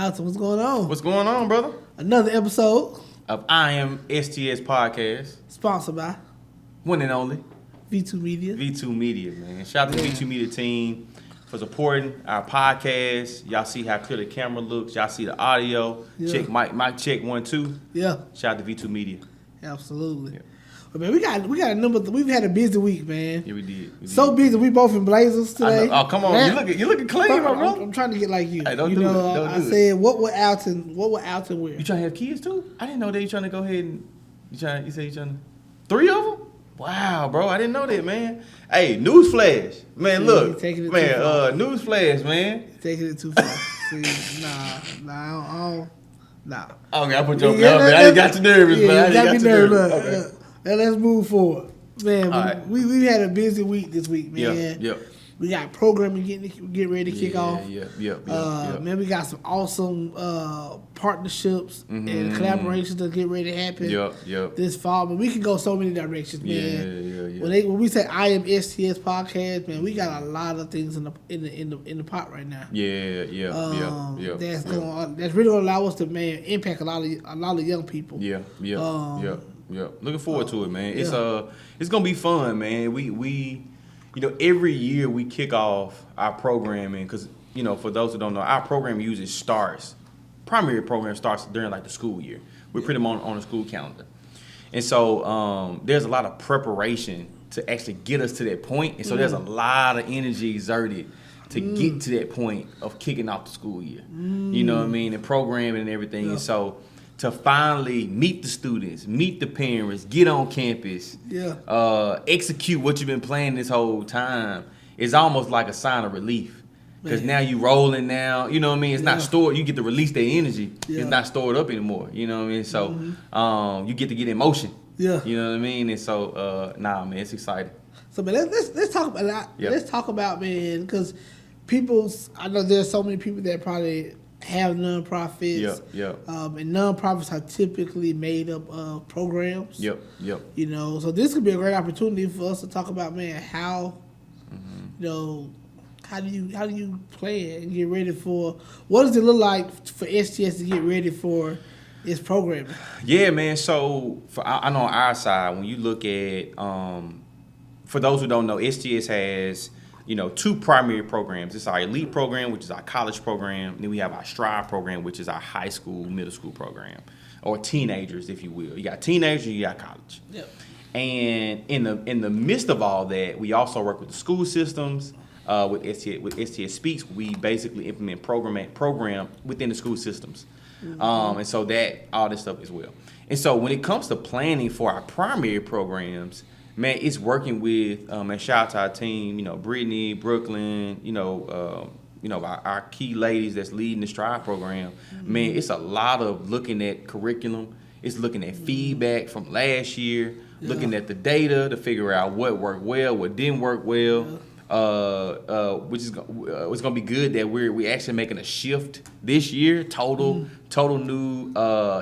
Alton, what's going on? What's going on, brother? Another episode of I AM STS Podcast. Sponsored by One and only V2 Media. V2 Media, man. Shout out to the V2 Media team for supporting our podcast. Y'all see how clear the camera looks. Y'all see the audio. Yeah. Check mic check 1 2. Yeah. Shout out to V2 Media. Absolutely. Yeah. But man, we got a number. We've had a busy week, man. Yeah, we did. So busy. We both in blazers today. Oh, come on. Man, You looking clean, bro. I'm trying to get like you. Hey, don't you do know, it. Don't I do said, what would Alton wear? You trying to have kids too? I didn't know that you trying to go ahead and you said you trying to 3 of them? Wow, bro, I didn't know that, man. Hey, newsflash, man. See, look, taking it man. too far. Newsflash, man. Taking it too far. See, nah. Okay, I put your Yeah, man. I didn't got you nervous, yeah, man. I you didn't got me got you nervous. nervous. Okay. Now let's move forward. Man, right. we've had a busy week this week, man. Yep. We got programming getting ready to kick off. Yep. Man, we got some awesome partnerships and collaborations that get ready to happen Yep. this fall. But we can go so many directions, man. Yeah. When we say I AM STS Podcast, man, we got a lot of things in the pot right now. Yeah. That's really gonna allow us to impact a lot of young people. Yeah. Looking forward to it, man. It's gonna be fun, man. We every year we kick off our programming because for those who don't know, our program usually primary program starts during like the school year. We put them on the school calendar, and so there's a lot of preparation to actually get us to that point, and so there's a lot of energy exerted to get to that point of kicking off the school year. You know what I mean, and programming and everything, and so. To finally meet the students, meet the parents, get on campus, execute what you've been planning this whole time is almost like a sign of relief. Because now you rolling now, you know what I mean? It's not stored. You get to release that energy. Yeah. It's not stored up anymore. You know what I mean? So you get to get in motion. Yeah. You know what I mean? And so, man, it's exciting. So, man, let's talk about that. Yep. Let's talk about, man, because I know there's so many people that probably have nonprofits. Yep. And nonprofits are typically made up of programs. Yep. So this could be a great opportunity for us to talk about, man, how, how do you plan and get ready for, what does it look like for STS to get ready for its programming? Yeah, man. So I know on our side, when you look at, for those who don't know, STS has 2 primary programs. It's our elite program, which is our college program. And then we have our Strive program, which is our high school, middle school program, or teenagers, if you will. You got teenagers, you got college. Yep. And in the midst of all that, we also work with the school systems. With STS Speaks, we basically implement program within the school systems. And so that all this stuff as well. And so when it comes to planning for our primary programs, man, it's working with and shout out to our team, Brittany, Brooklyn, our key ladies that's leading the Strive program. Man, it's a lot of looking at curriculum. It's looking at feedback from last year, looking at the data to figure out what worked well, what didn't work well. Which is it's gonna be good that we're actually making a shift this year, total new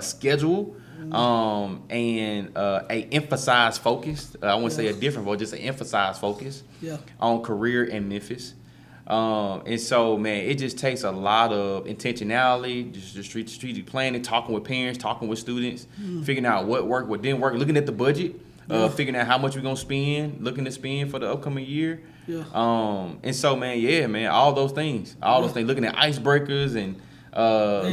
schedule. And a emphasized focus. I wouldn't say a different vote, just an emphasized focus on career in Memphis. And so, man, it just takes a lot of intentionality, just strategic planning, talking with parents, talking with students, figuring out what worked, what didn't work, looking at the budget, figuring out how much we're gonna spend, looking to spend for the upcoming year. And so, man, all those things, looking at icebreakers and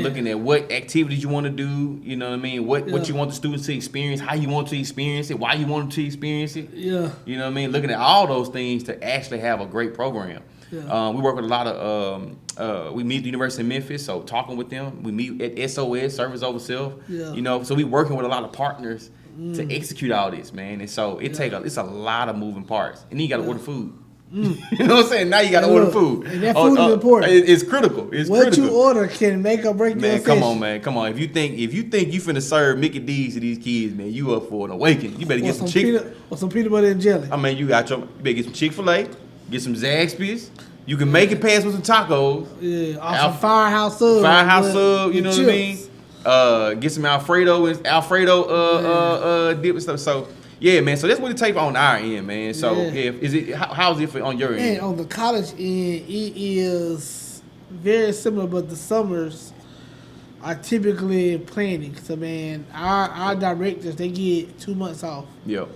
looking at what activities you want to do, you know what I mean? What you want the students to experience, how you want to experience it, why you want them to experience it. Yeah. You know what I mean? Looking at all those things to actually have a great program. Yeah. We work with a lot of, we meet at the University of Memphis, so talking with them. We meet at SOS, Service Over Self. Yeah. So we working with a lot of partners to execute all this, man. And so it's a lot of moving parts. And then you got to order food. You know what I'm saying? Now you got to order food. And that food is important. It's critical. What you order can make or break your man. session. Come on. If you think you finna serve Mickey D's to these kids, man, you up for an awakening. You better get some chicken or some peanut butter and jelly. I mean, you better get some Chick-fil-A, get some Zaxby's. You can make it past with some tacos. Yeah, or some Firehouse Sub. You know what I mean? Get some Alfredo dip and stuff. So. Yeah, man. So that's what it takes on our end, man. So how's it on your end? Man, on the college end, it is very similar, but the summers are typically planning. So, man, our directors, they get 2 months off. Yep.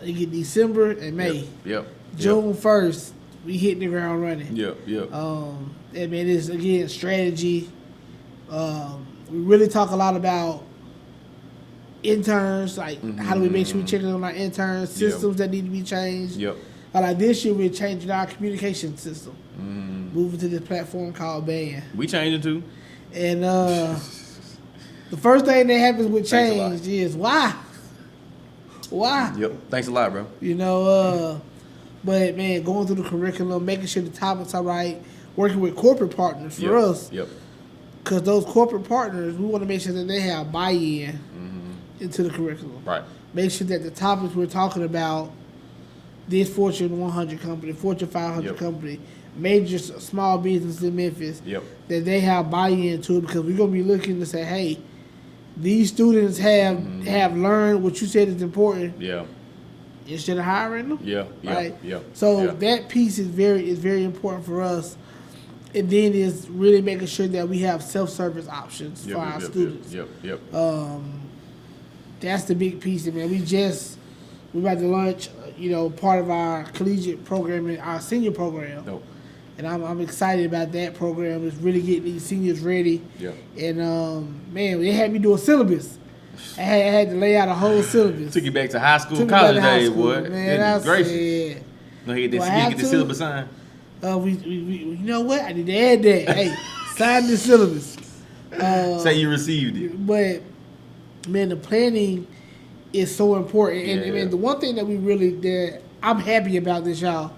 They get December and May. Yep. June 1st, we hit the ground running. Yep. And man, it's again strategy. We really talk a lot about interns, like how do we make sure we check in on our interns, systems that need to be changed. Yep. Like this year, we're changing our communication system, moving to this platform called Band. We changing too. And the first thing that happens with change is why. Yep. Thanks a lot, bro. You know, but man, going through the curriculum, making sure the topics are right, working with corporate partners for us. Yep. Because those corporate partners, we want to make sure that they have buy-in into the curriculum. Right. Make sure that the topics we're talking about, this Fortune 100 company, Fortune 500 company, major small business in Memphis, that they have buy-in to it, because we're going to be looking to say, hey, these students have learned what you said is important. Yeah. Instead of hiring them. Right? So that piece is very important for us. And then is really making sure that we have self-service options for our students. That's the big piece. Man, we're about to launch, part of our collegiate program, our senior program. Nope. And I'm excited about that program. It's really getting these seniors ready. And man, they had me do a syllabus. I had to lay out a whole syllabus. Took you back to high school, college days, boy. Man, I said, no, he get the syllabus signed. We you know what? I need to add that. Hey, sign the syllabus. Say you received it. But man, the planning is so important. And man, the one thing that I'm happy about this, y'all.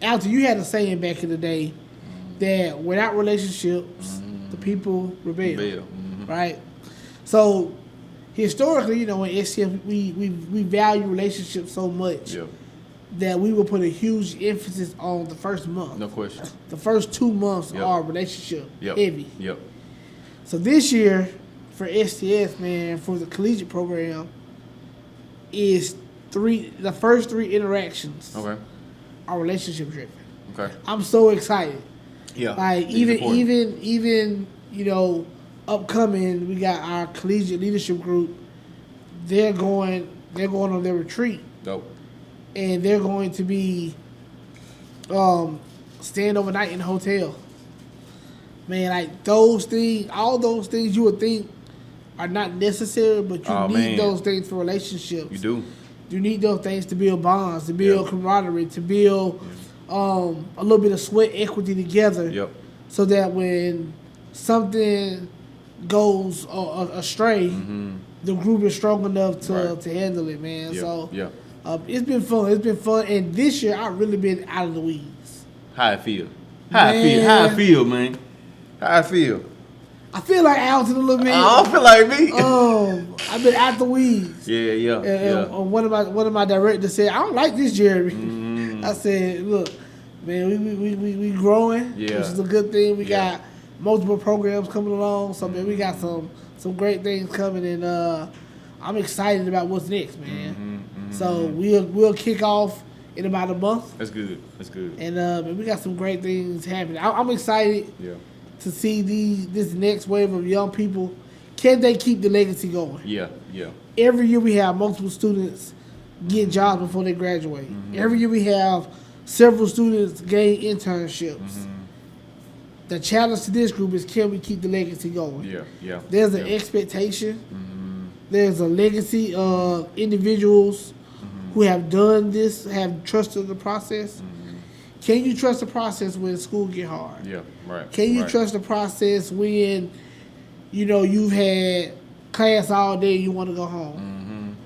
Alton, you had a saying back in the day that without relationships, the people rebel. Right? So historically, in STS, we value relationships so much that we will put a huge emphasis on the first month. No question. The first 2 months are relationship heavy. So this year for STS, man, for the collegiate program, is the first 3 interactions are relationship driven. Okay. I'm so excited. Yeah. Like even upcoming, we got our collegiate leadership group. They're going on their retreat. Dope. And they're going to be staying overnight in a hotel. Man, like all those things you would think are not necessary, but you need those things for relationships. You do. You need those things to build bonds, to build camaraderie, to build a little bit of sweat equity together. So that when something goes astray, the group is strong enough to handle it, man. So it's been fun. And this year I've really been out of the weeds. How I feel, man. How I feel. I feel like Alton a little bit. I don't feel like me. I've been out the weeds. And one of my directors said, I don't like this, Jeremy. I said, look, man, we growing, which is a good thing. We got multiple programs coming along, so man, we got some great things coming, and I'm excited about what's next, man. So we'll kick off in about a month. That's good. And we got some great things happening. I'm excited. To see this next wave of young people, can they keep the legacy going? Every year we have multiple students get jobs before they graduate. Every year we have several students gain internships. The challenge to this group is, can we keep the legacy going? There's an expectation. There's a legacy of individuals who have done this, have trusted the process. Can you trust the process when school get hard? Can you trust the process when, you've had class all day and you want to go home?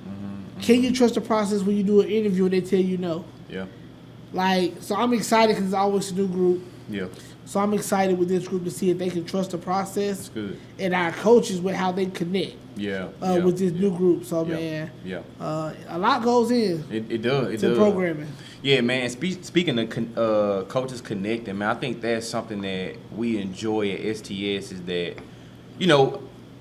Can you trust the process when you do an interview and they tell you no? So I'm excited because it's always a new group. So I'm excited with this group to see if they can trust the process. That's good. And our coaches with how they connect. With this new group. So man, a lot goes in. It does. To programming. Yeah, man. Speaking of coaches connecting, man, I think that's something that we enjoy at STS is that,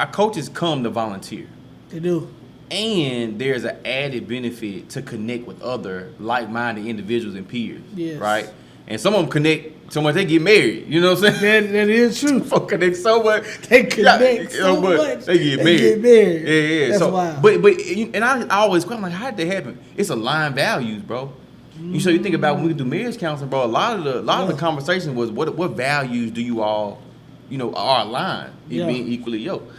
our coaches come to volunteer. They do. And there's an added benefit to connect with other like-minded individuals and peers. Yes. Right? And some of them connect so much they get married. You know what I'm saying? That is true. Connect so much. They connect so much. They get married. Yeah. That's so, wild. But and I always question, I'm like, how did that happen? It's aligned values, bro. So you think about when we do marriage counseling, bro. A lot of the conversation was what values do you all, are aligned, being equally yoked.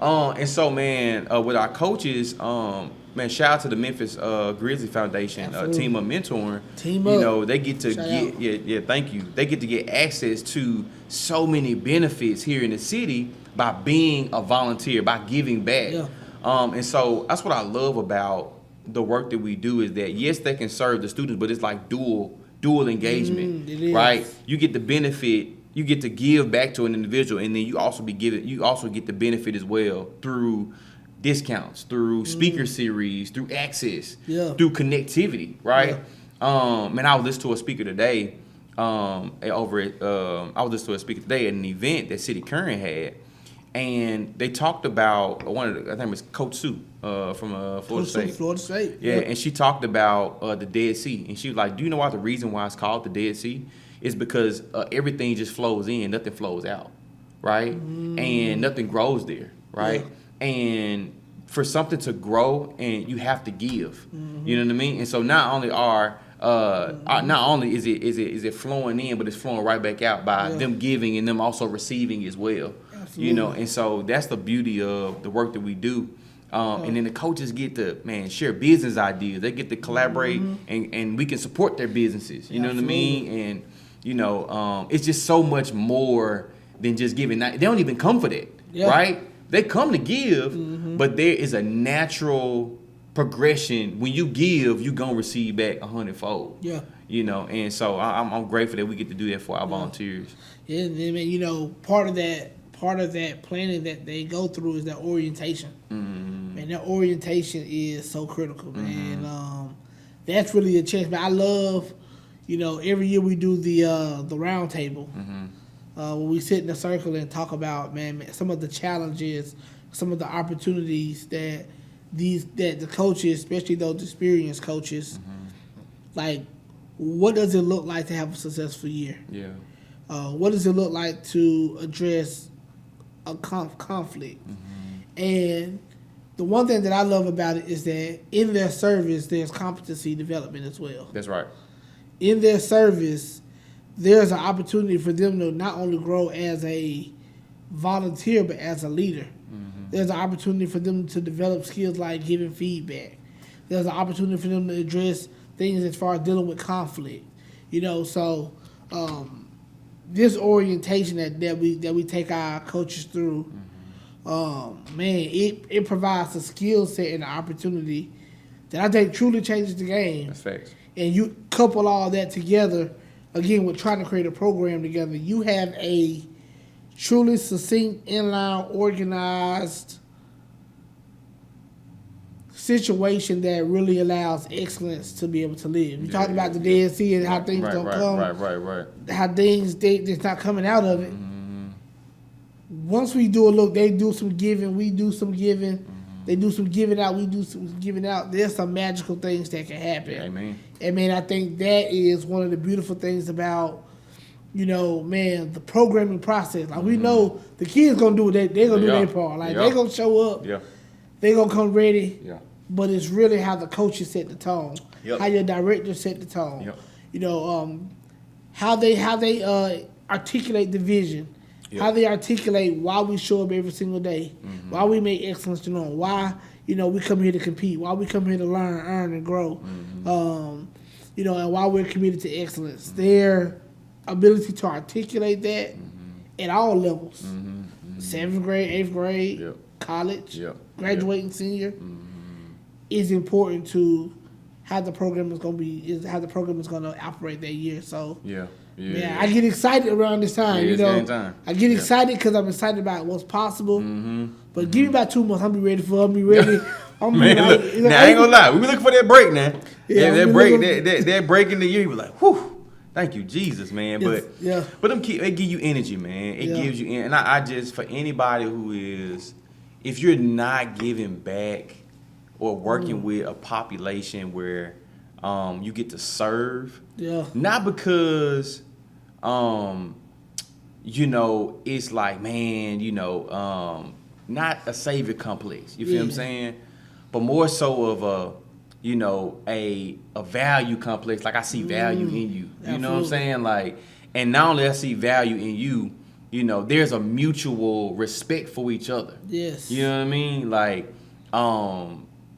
And so, man, with our coaches, man, shout out to the Memphis Grizzly Foundation, Team Up Mentoring. Team Up. They get to thank you. They get to get access to so many benefits here in the city by being a volunteer, by giving back. Yeah. And so that's what I love about the work that we do is that, yes, they can serve the students, but it's like dual engagement, right? You get the benefit. You get to give back to an individual, and then you also get the benefit as well through discounts, through speaker series, through access, through connectivity, right? Yeah. Man, I was listening to a speaker today at an event that City Current had, and they talked about I think it was Coach Sue from Florida State. Yeah, and she talked about the Dead Sea, and she was like, "Do you know the reason why it's called the Dead Sea? It's because everything just flows in, nothing flows out, right? And nothing grows there, right? Yeah. And for something to grow, and you have to give, you know what I mean? And so not only is it flowing in, but it's flowing right back out by them giving and them also receiving as well. Absolutely. And so that's the beauty of the work that we do. And then the coaches get to, share business ideas. They get to collaborate, and we can support their businesses. You know what I mean? And it's just so much more than just giving. They don't even come for that, right? They come to give, but there is a natural progression. When you give, you're going to receive back 100-fold. Yeah. And so I'm grateful that we get to do that for our volunteers. Yeah, and then, part of that planning that they go through is that orientation. And that orientation is so critical, man. That's really a chance. But I love, every year we do the round table. When we sit in a circle and talk about, man, some of the challenges, some of the opportunities that the coaches, especially those experienced coaches, like, what does it look like to have a successful year? Yeah. What does it look like to address a conflict? And the one thing that I love about it is that in their service, there's competency development as well. That's right. In their service, there's an opportunity for them to not only grow as a volunteer, but as a leader. There's an opportunity for them to develop skills like giving feedback. There's an opportunity for them to address things as far as dealing with conflict. So this orientation that we take our coaches through, it provides a skill set and an opportunity that I think truly changes the game. That's facts. And you couple all that together, again, with trying to create a program together, you have a truly succinct, inline, organized situation that really allows excellence to be able to live. You talked about the Dead Sea and how things don't come. Right. How things, it's not coming out of it. Once we do a look, they do some giving, we do some giving. They do some giving out, we do some giving out. There's some magical things that can happen. Amen. And, I think that is one of the beautiful things about, the programming process. Like, we know the kids going to do what they're going to do their part. Like, they're going to show up. Yeah. They're going to come ready. Yeah. But it's really how the coaches set the tone. Yep. How your directors set the tone. Yep. How they articulate the vision. Yep. How they articulate why we show up every single day, why we make excellence known, why we come here to compete, why we come here to learn, earn, and grow, and why we're committed to excellence. Their ability to articulate that at all levels, 7th grade, 8th grade, college, graduating senior, is important to how the program is going to operate that year. So yeah, I get excited around this time. I get excited because I'm excited about what's possible. But give me about 2 months, I'll be ready. Man, look, now I ain't gonna lie, we looking for that break now. Yeah, that break in the year, you be like, whew, thank you, Jesus, man. But them they give you energy, man. It gives you, and I just, for anybody who is, if you're not giving back or working with a population where You get to serve. Yeah. Not because, it's like, man, not a savior complex. You feel what I'm saying? But more so of a value complex. Like, I see value in you. You know what I'm saying? Like, and not only I see value in you, there's a mutual respect for each other. Yes. You know what I mean? Like,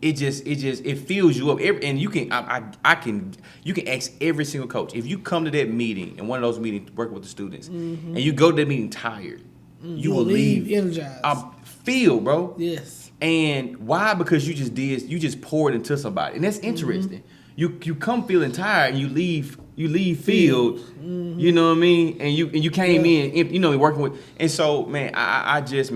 it fills you up. And you can ask every single coach. If you come to that meeting, and one of those meetings working with the students, and you go to that meeting tired, you will leave energized. I feel, bro. Yes. And why? Because you just poured into somebody, and that's interesting. You come feeling tired, and you leave filled. You know what I mean? And you came in, working with. And so, man, I just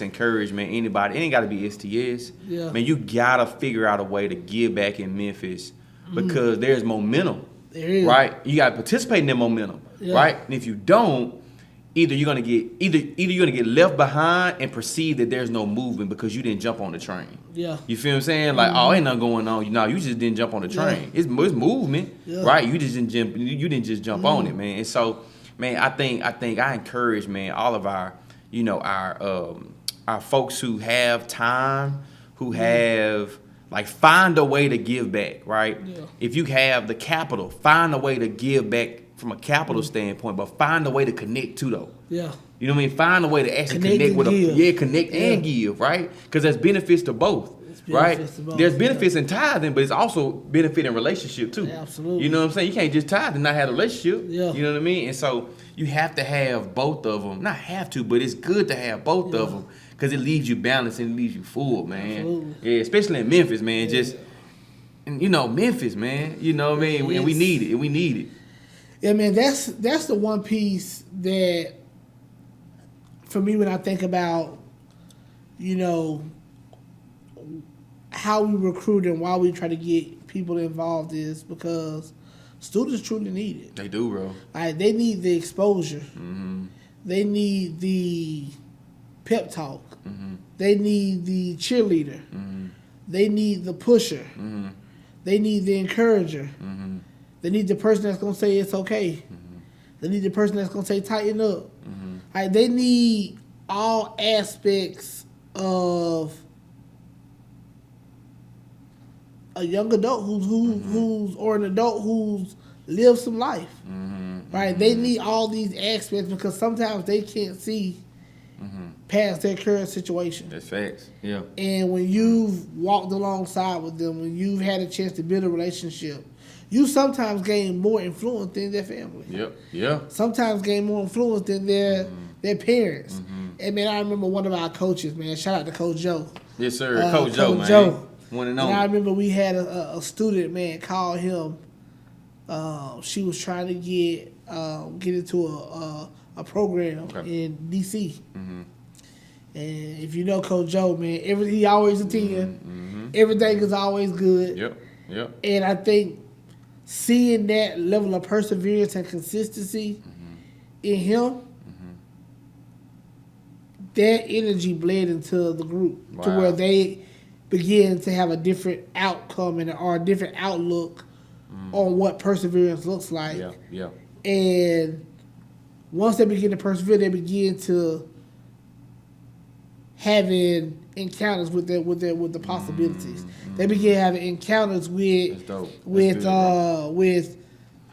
encourage, man, anybody. It ain't got to be STS. Yeah. Man, you gotta figure out a way to give back in Memphis because there's momentum. There is. Right? You gotta participate in that momentum. Yeah. Right? And if you don't, either you're gonna get left behind and perceive that there's no movement because you didn't jump on the train. Yeah. You feel what I'm saying? Like, ain't nothing going on. You just didn't jump on the train. It's movement, right? You didn't just jump on it, man. And so, man, I think I encourage, man, all of our folks who have time, who have find a way to give back, right? Yeah. If you have the capital, find a way to give back from a capital standpoint, but find a way to connect too, though. Yeah. You know what I mean? Find a way to actually connect with connect and give, right? Because there's benefits to both, right? There's benefits in tithing, but it's also benefit in relationship too. Yeah, absolutely. You know what I'm saying? You can't just tithe and not have a relationship. Yeah. You know what I mean? And so you have to have both of them. Not have to, but it's good to have both of them because it leaves you balanced and it leaves you full, man. Absolutely. Yeah, especially in Memphis, man. Memphis, man. You know what I mean? And we need it. And we need it. Yeah, man, that's the one piece that, for me, when I think about, how we recruit and why we try to get people involved is because students truly need it. They do, bro. Like, they need the exposure. Mm-hmm. They need the pep talk. Mm-hmm. They need the cheerleader. Mm-hmm. They need the pusher. Mm-hmm. They need the encourager. Mm-hmm. They need the person that's going to say it's okay. Mm-hmm. They need the person that's going to say tighten up. Mm-hmm. Like, they need all aspects of a young adult or an adult who's lived some life. Mm-hmm. Right? They need all these aspects because sometimes they can't see past their current situation. That's facts. Yeah. And when you've walked alongside with them, when you've had a chance to build a relationship, you sometimes gain more influence than their family. Yep. Yeah. Sometimes gain more influence than their parents. Mm-hmm. And man, I remember one of our coaches, man. Shout out to Coach Joe. Yes, sir. Coach Joe, man. Joe. One and And I only. remember we had a student, man, call him. She was trying to get into a program in DC. Mm-hmm. And if you know Coach Joe, man, he always a 10. Mm-hmm. Everything is always good. Yep. And I think seeing that level of perseverance and consistency in him, that energy bled into the group to where they began to have a different outcome or a different outlook on what perseverance looks like. Yeah. And once they begin to persevere, they begin to having encounters with the possibilities. They begin having encounters with the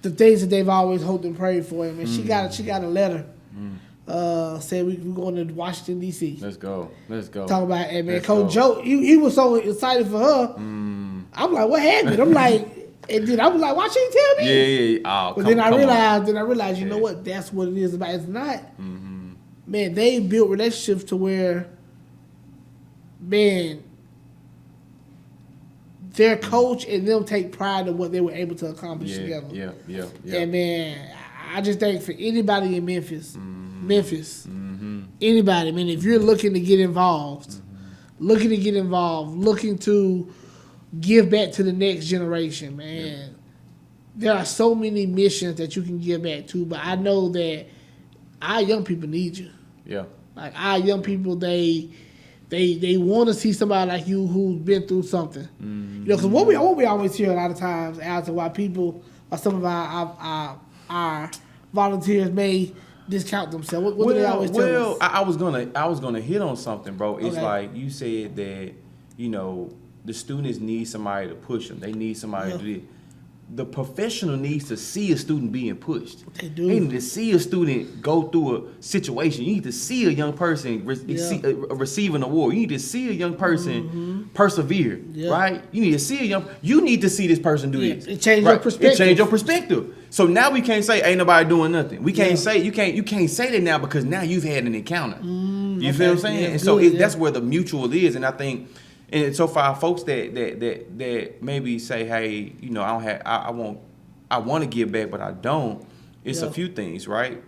things that they've always hoped and prayed for. And she got a letter said we're going to Washington D.C. Let's go. Talk about it, man. Coach Joe, he was so excited for her. I'm like, what happened? I'm like, and then I was like, why she didn't tell me? Yeah. Oh, but then I realized, you know what? That's what it is about. It's not. Man, they built relationships to where, man, their coach and them take pride in what they were able to accomplish together. Yeah. And man, I just think for anybody in Memphis, anybody, man, if you're looking to get involved, looking to give back to the next generation, man, there are so many missions that you can give back to, but I know that our young people need you. Yeah. Like, our young people, they They want to see somebody like you who's been through something. Mm-hmm. You know, because what we always hear a lot of times out to why some of our volunteers may discount themselves. What do they always tell us? I was gonna hit on something, bro. It's like you said that, you know, the students need somebody to push them. They need somebody to do it. The professional needs to see a student being pushed. They do. They need to see a student go through a situation. You need to see a young person receive an award. You need to see a young person persevere, right? You need to see this person do this. It change your perspective. It change your perspective. So now we can't say ain't nobody doing nothing. We can't say you can't say that now because now you've had an encounter. You feel what I'm saying? Yeah, and so that's where the mutual is. And I think. And so for folks that maybe say, hey, you know, I want to give back, but I don't. It's a few things, right?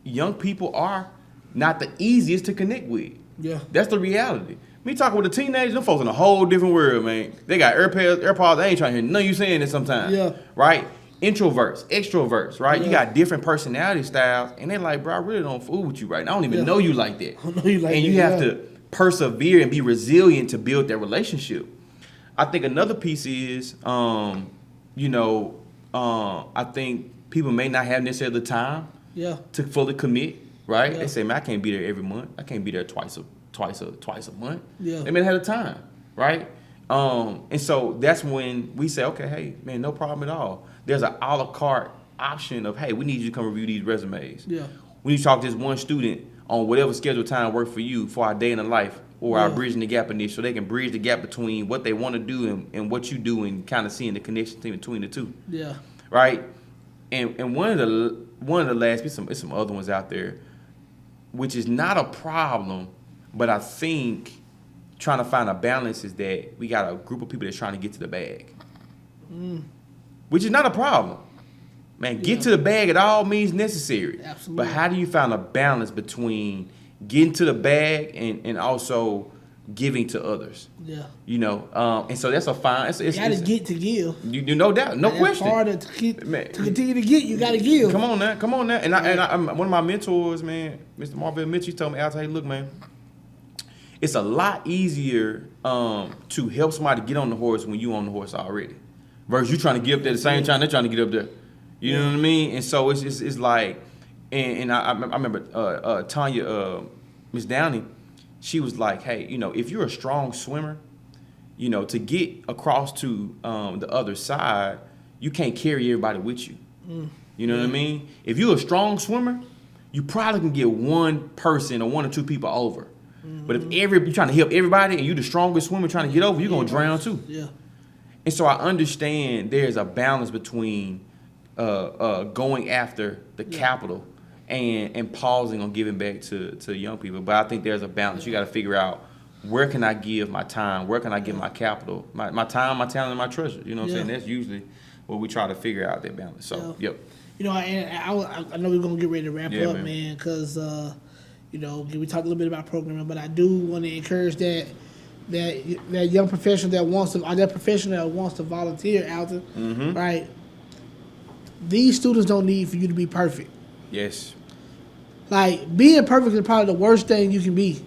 Young people are not the easiest to connect with. Yeah, that's the reality. Me talking with a teenager, them folks in a whole different world, man. They got AirPods. They ain't trying to hear none of you saying it sometimes. Yeah, right. Introverts, extroverts, right? Yeah. You got different personality styles, and they're like, bro, I really don't fool with you right now. I don't even know you like that. I know you like and you have to persevere and be resilient to build that relationship. I think another piece is, I think people may not have necessarily the time to fully commit, right? They say, man, I can't be there every month. I can't be there twice a month. Yeah. They may not have the time, right? And so that's when we say, okay, hey, man, no problem at all. There's an a la carte option of, hey, we need you to come review these resumes. Yeah. We need to talk to this one student on whatever scheduled time work for you for our day in the life or our bridging the gap initiative, so they can bridge the gap between what they want to do and what you do and kind of seeing the connection between the two. Yeah. Right? And one of the last, there's some other ones out there, which is not a problem, but I think trying to find a balance is that we got a group of people that's trying to get to the bag. Which is not a problem. Man, get to the bag at all means necessary. Absolutely. But how do you find a balance between getting to the bag and also giving to others? Yeah. You know, and so that's a fine. You got to get to give. You no doubt, no question. It's harder to continue to get. You got to give. Come on now. And I one of my mentors, man, Mr. Marvin Mitchell, he told me, hey, look, man, it's a lot easier to help somebody get on the horse when you on the horse already, versus you trying to get up there at the same time they're trying to get up there. You know what I mean? And so it's like, and I remember Tanya, Miss Downey, she was like, hey, you know, if you're a strong swimmer, you know, to get across to the other side, you can't carry everybody with you. You know what I mean? If you're a strong swimmer, you probably can get one person or one or two people over. But if you're trying to help everybody and you're the strongest swimmer trying to get over, you're going to drown too. Yeah. And so I understand there's a balance between going after the capital and pausing on giving back to young people. But I think there's a balance. You got to figure out, where can I give my time? Where can I give my capital? My time, my talent, and my treasure. You know what I'm saying? That's usually what we try to figure out, that balance. So, yep. You know, and I know we're going to get ready to wrap up, man, because, you know, we talked a little bit about programming, but I do want to encourage that young professional that wants to volunteer out there, right? These students don't need for you to be perfect. Yes. Like, being perfect is probably the worst thing you can be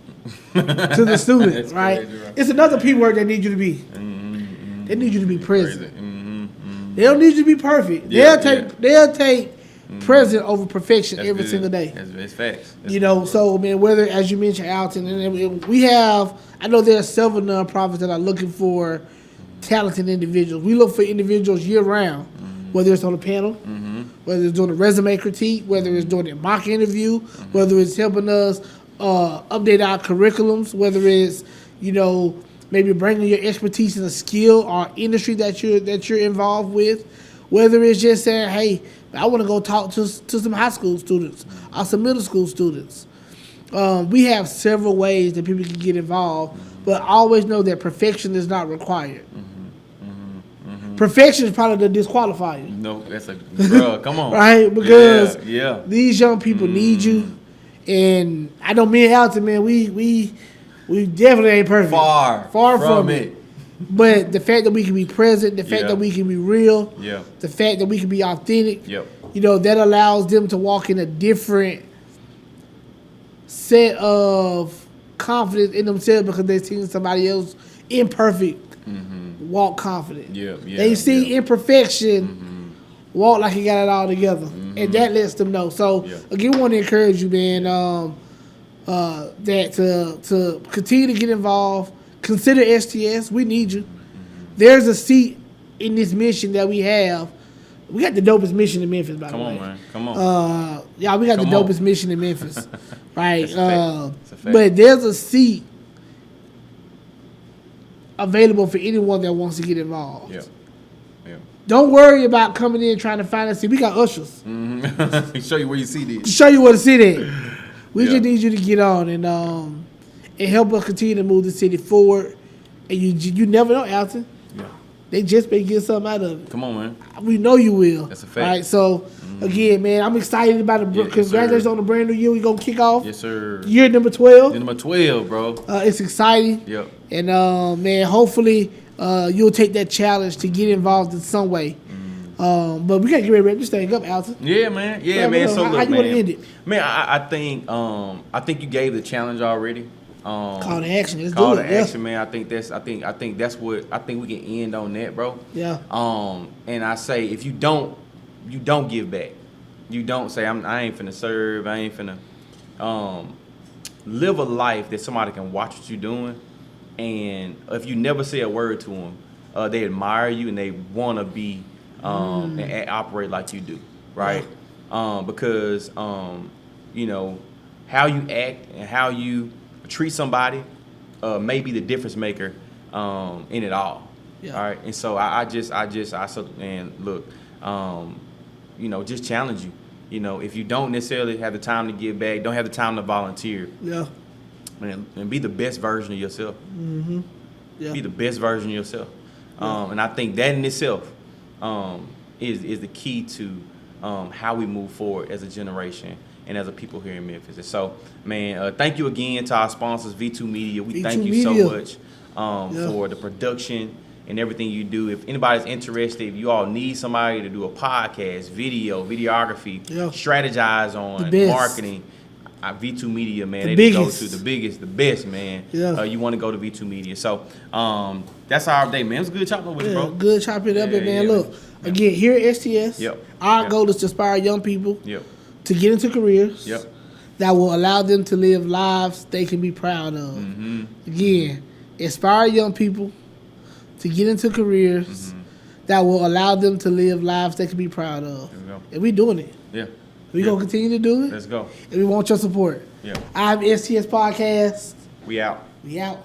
to the student, right? Crazy, right? It's another P word they need you to be. They need you to be present. They don't need you to be perfect. They'll take present over perfection every single day. That's facts. You know, so, man, whether, as you mentioned, Alton, and we have, I know there are several nonprofits that are looking for talented individuals. We look for individuals year round, whether it's on a panel, whether it's doing a resume critique, whether it's doing a mock interview, whether it's helping us update our curriculums, whether it's, you know, maybe bringing your expertise in a skill or industry that you're involved with, whether it's just saying, hey, I want to go talk to some high school students or some middle school students. We have several ways that people can get involved, but always know that perfection is not required. Perfection is probably the disqualifier. No, that's bro, come on. Right? Because these young people need you. And I know me and Alton, man, we definitely ain't perfect. Far from it. But the fact that we can be present, the fact that we can be real, the fact that we can be authentic, you know, that allows them to walk in a different set of confidence in themselves because they've seen somebody else imperfect walk confident. They see imperfection walk like he got it all together, and that lets them know. So again, we want to encourage you, man, that to continue to get involved. Consider STS. We need you. There's a seat in this mission that we have. We got the dopest mission in Memphis, by the way. Come on. Yeah, we got the dopest mission in Memphis, right? But there's a seat available for anyone that wants to get involved. Yeah. Don't worry about coming in trying to find a seat. We got ushers. Show you where your seat is. Show you where the seat is. We just need you to get on and help us continue to move the city forward. And you never know, Alton. Yeah. They just may get something out of it. Come on, man. We know you will. That's a fact. Right? So, again, man, I'm excited about congratulations on the brand new year. We're going to kick off. Yes, sir. Year number 12. Year number 12, bro. It's exciting. Yep. And, man, hopefully you'll take that challenge to get involved in some way. But we got to get ready to wrap this thing up, Alton. Yeah, man. Yeah, man. So, look, how you want to end it? Man, I think you gave the challenge already. Call to action. Let's call do it. to action, man. I think that's what we can end on that, bro. Yeah. And I say if you don't give back. You don't say I ain't finna serve. I ain't finna live a life that somebody can watch what you're doing, and if you never say a word to them, they admire you and they want to be and operate like you do, right? Yeah. Because you know how you act and how you treat somebody may be the difference maker in it all. Yeah. All right. And so look, you know, just challenge you. You know, if you don't necessarily have the time to give back, don't have the time to volunteer. Yeah. And be the best version of yourself. Mm-hmm. Yeah. Be the best version of yourself. Yeah. And I think that in itself is the key to how we move forward as a generation and as a people here in Memphis. And so, man, thank you again to our sponsors, V2 Media. We thank you so much for the production and everything you do. If anybody's interested, if you all need somebody to do a podcast, videography, strategize on marketing, V2 Media, man, they go to the best, man. Yeah. You want to go to V2 Media. So that's our day, man. It was good chopping with it, bro. Good chopping it up, man. Look, again, here at STS, our goal is to inspire young people to get into careers that will allow them to live lives they can be proud of. Mm-hmm. Again, inspire young people to get into careers that will allow them to live lives they can be proud of. And we're doing it. Yeah. We're going to continue to do it. Let's go. And we want your support. Yeah. I AM STS Podcast. We out. We out.